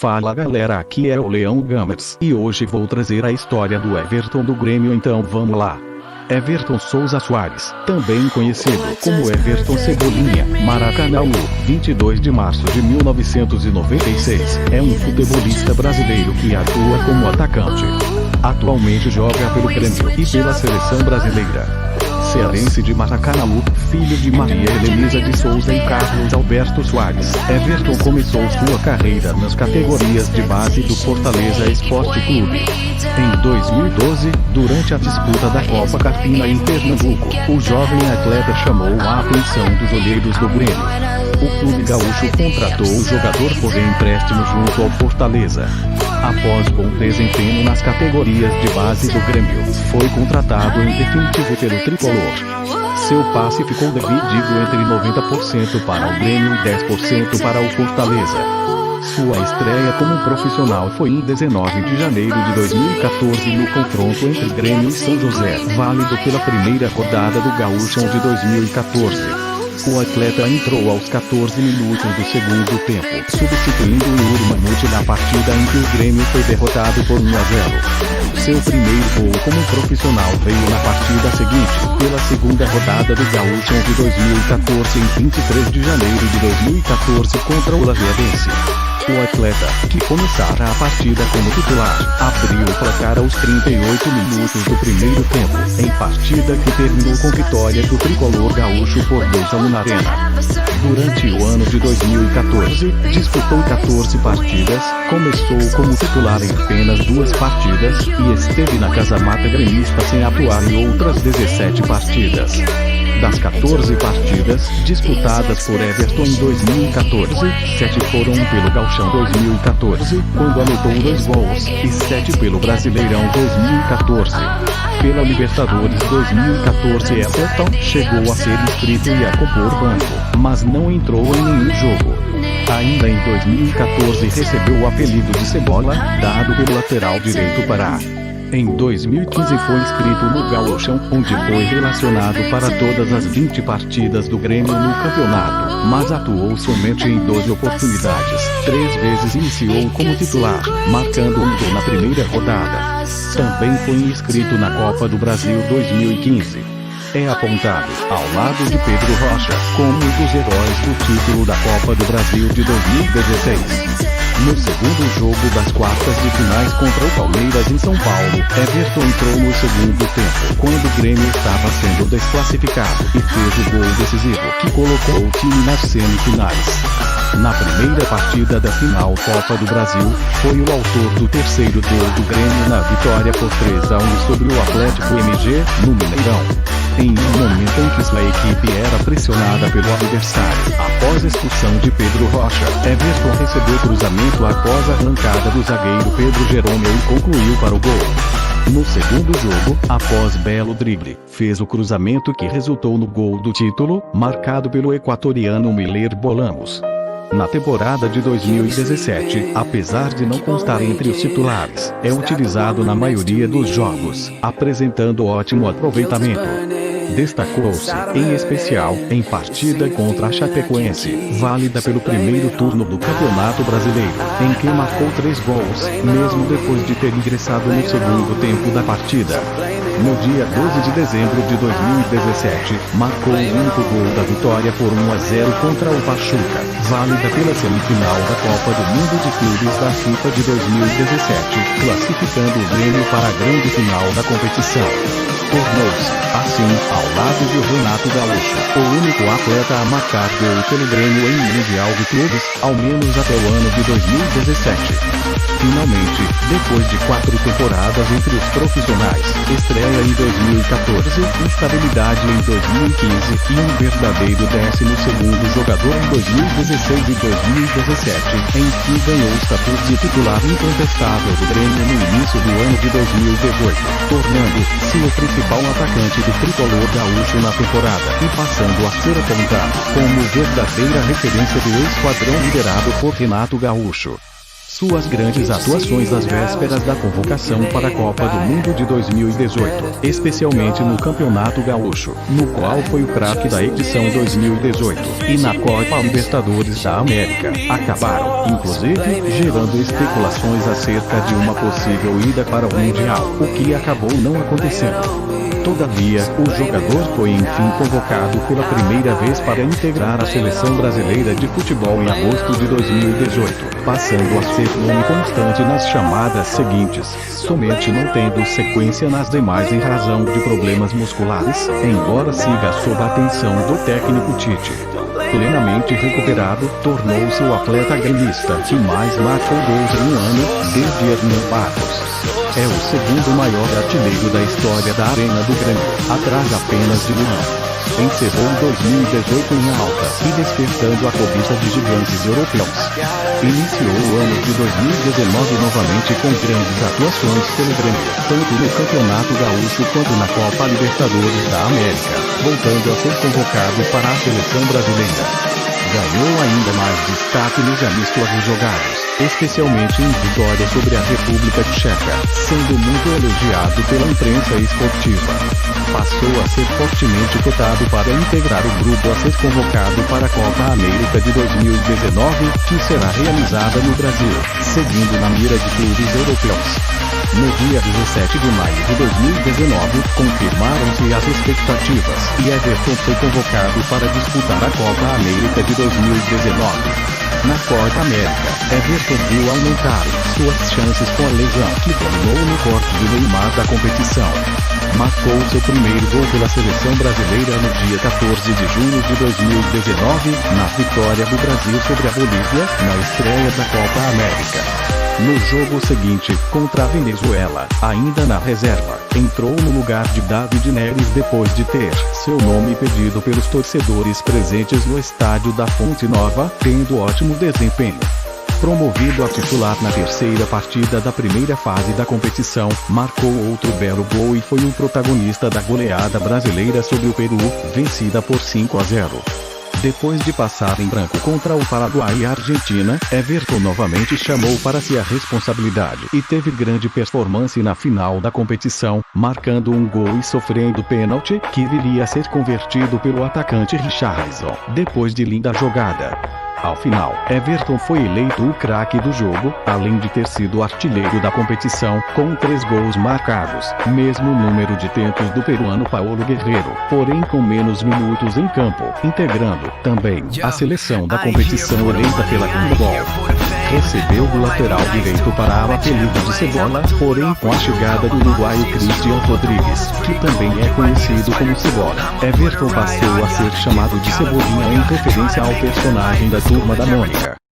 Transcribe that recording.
Fala galera, aqui é o Leão Gamers e hoje vou trazer a história do Everton do Grêmio, então vamos lá. Everton Souza Soares, também conhecido como Everton Cebolinha, Maracanaú, 22 de março de 1996, é um futebolista brasileiro que atua como atacante. Atualmente joga pelo Grêmio e pela seleção brasileira. Cearense de Maracanaú, filho de Maria Helenisa de Souza e Carlos Alberto Soares, Everton começou sua carreira nas categorias de base do Fortaleza Esporte Clube. Em 2012, durante a disputa da Copa Carpina em Pernambuco, o jovem atleta chamou a atenção dos olheiros do Grêmio. O clube gaúcho contratou o jogador por empréstimo junto ao Fortaleza. Após bom desempenho nas categorias de base do Grêmio, foi contratado em definitivo pelo tricolor. Seu passe ficou dividido entre 90% para o Grêmio e 10% para o Fortaleza. Sua estreia como profissional foi em 19 de janeiro de 2014 no confronto entre Grêmio e São José, válido pela primeira rodada do Gaúchão de 2014. O atleta entrou aos 14 minutos do segundo tempo, substituindo Yuri Mamute na partida em que o Grêmio foi derrotado por 1-0. Seu primeiro gol como profissional veio na partida seguinte, pela segunda rodada do Gaúchão de 2014 em 23 de janeiro de 2014 contra o Lajeadense. O atleta, que começara a partida como titular, abriu o placar aos 38 minutos do primeiro tempo, em partida que terminou com vitória do tricolor gaúcho por 2-1 na Arena. Durante o ano de 2014, disputou 14 partidas, começou como titular em apenas 2 partidas, e esteve na casa-mata gremista sem atuar em outras 17 partidas. Das 14 partidas disputadas por Everton em 2014, 7 foram pelo Gauchão 2014, quando anotou 2 gols, e 7 pelo Brasileirão 2014. Pela Libertadores 2014, Everton chegou a ser inscrito e a compor banco, mas não entrou em nenhum jogo. Ainda em 2014 recebeu o apelido de Cebola, dado pelo lateral direito Pará. Em 2015 foi inscrito no Gaúchão, onde foi relacionado para todas as 20 partidas do Grêmio no campeonato, mas atuou somente em 12 oportunidades. 3 vezes iniciou como titular, marcando um gol na primeira rodada. Também foi inscrito na Copa do Brasil 2015. É apontado, ao lado de Pedro Rocha, como um dos heróis do título da Copa do Brasil de 2016. No segundo jogo das quartas de finais contra o Palmeiras em São Paulo, Everton entrou no segundo tempo, quando o Grêmio estava sendo desclassificado, e fez o gol decisivo, que colocou o time nas semifinais. Na primeira partida da final Copa do Brasil, foi o autor do terceiro gol do Grêmio na vitória por 3-1 sobre o Atlético MG, no Mineirão. Em um momento em que sua equipe era pressionada pelo adversário, após a expulsão de Pedro Rocha, Everton recebeu cruzamento após a arrancada do zagueiro Pedro Jerônimo e concluiu para o gol. No segundo jogo, após belo drible, fez o cruzamento que resultou no gol do título, marcado pelo equatoriano Miller Bolamos. Na temporada de 2017, apesar de não constar entre os titulares, é utilizado na maioria dos jogos, apresentando ótimo aproveitamento. Destacou-se, em especial, em partida contra a Chapecoense, válida pelo primeiro turno do Campeonato Brasileiro, em que marcou 3 gols, mesmo depois de ter ingressado no segundo tempo da partida. No dia 12 de dezembro de 2017, marcou o único gol da vitória por 1-0 contra o Pachuca, válida pela semifinal da Copa do Mundo de Clubes da FIFA de 2017, classificando o Grêmio para a grande final da competição. Tornou-se, assim, ao lado de Renato Gaúcho, o único atleta a marcar gol pelo Grêmio em um Mundial de Clubes, ao menos até o ano de 2017. Finalmente, depois de 4 temporadas entre os profissionais, estreia em 2014, instabilidade em 2015 e um verdadeiro 12º jogador em 2016 e 2017, em que ganhou o status de titular incontestável do Grêmio no início do ano de 2018, tornando-se o principal atacante do tricolor gaúcho na temporada e passando a ser apontado como verdadeira referência do esquadrão liderado por Renato Gaúcho. Suas grandes atuações às vésperas da convocação para a Copa do Mundo de 2018, especialmente no Campeonato Gaúcho, no qual foi o craque da edição 2018, e na Copa Libertadores da América, acabaram, inclusive, gerando especulações acerca de uma possível ida para o Mundial, o que acabou não acontecendo. Todavia, o jogador foi enfim convocado pela primeira vez para integrar a seleção brasileira de futebol em agosto de 2018, passando a ser nome constante nas chamadas seguintes, somente não tendo sequência nas demais em razão de problemas musculares, embora siga sob a atenção do técnico Tite. Plenamente recuperado, tornou-se o atleta gremista que mais marcou gols em um ano, desde Hernán Barros. É o segundo maior artilheiro da história da Arena do Grêmio, atrás apenas de Luan. Encerrou 2018 em alta e despertando a cobiça de gigantes europeus. Iniciou o ano de 2019 novamente com grandes atuações pelo Grêmio, tanto no Campeonato Gaúcho quanto na Copa Libertadores da América, voltando a ser convocado para a seleção brasileira. Ganhou ainda mais destaque nos amistosos jogados, especialmente em vitória sobre a República Tcheca, sendo muito elogiado pela imprensa esportiva. Passou a ser fortemente cotado para integrar o grupo a ser convocado para a Copa América de 2019, que será realizada no Brasil, seguindo na mira de clubes europeus. No dia 17 de maio de 2019, confirmaram-se as expectativas e Everton foi convocado para disputar a Copa América de 2019. Na Copa América, Everton viu aumentar suas chances com a lesão que terminou no corte de Neymar da competição. Marcou seu primeiro gol pela seleção brasileira no dia 14 de junho de 2019, na vitória do Brasil sobre a Bolívia, na estreia da Copa América. No jogo seguinte, contra a Venezuela, ainda na reserva, entrou no lugar de David Neres depois de ter seu nome pedido pelos torcedores presentes no estádio da Fonte Nova, tendo ótimo desempenho. Promovido a titular na terceira partida da primeira fase da competição, marcou outro belo gol e foi o protagonista da goleada brasileira sobre o Peru, vencida por 5-0. Depois de passar em branco contra o Paraguai e a Argentina, Everton novamente chamou para si a responsabilidade e teve grande performance na final da competição, marcando um gol e sofrendo pênalti, que viria a ser convertido pelo atacante Richarlison, depois de linda jogada. Ao final, Everton foi eleito o craque do jogo, além de ter sido artilheiro da competição, com 3 gols marcados, mesmo número de tentos do peruano Paulo Guerreiro, porém com menos minutos em campo, integrando, também, a seleção da competição eleita pela Conmebol. Recebeu o lateral direito para o apelido de Cebola, porém com a chegada do uruguaio Cristian Rodrigues, que também é conhecido como Cebola, Everton passou a ser chamado de Cebolinha em referência ao personagem da Turma da Mônica.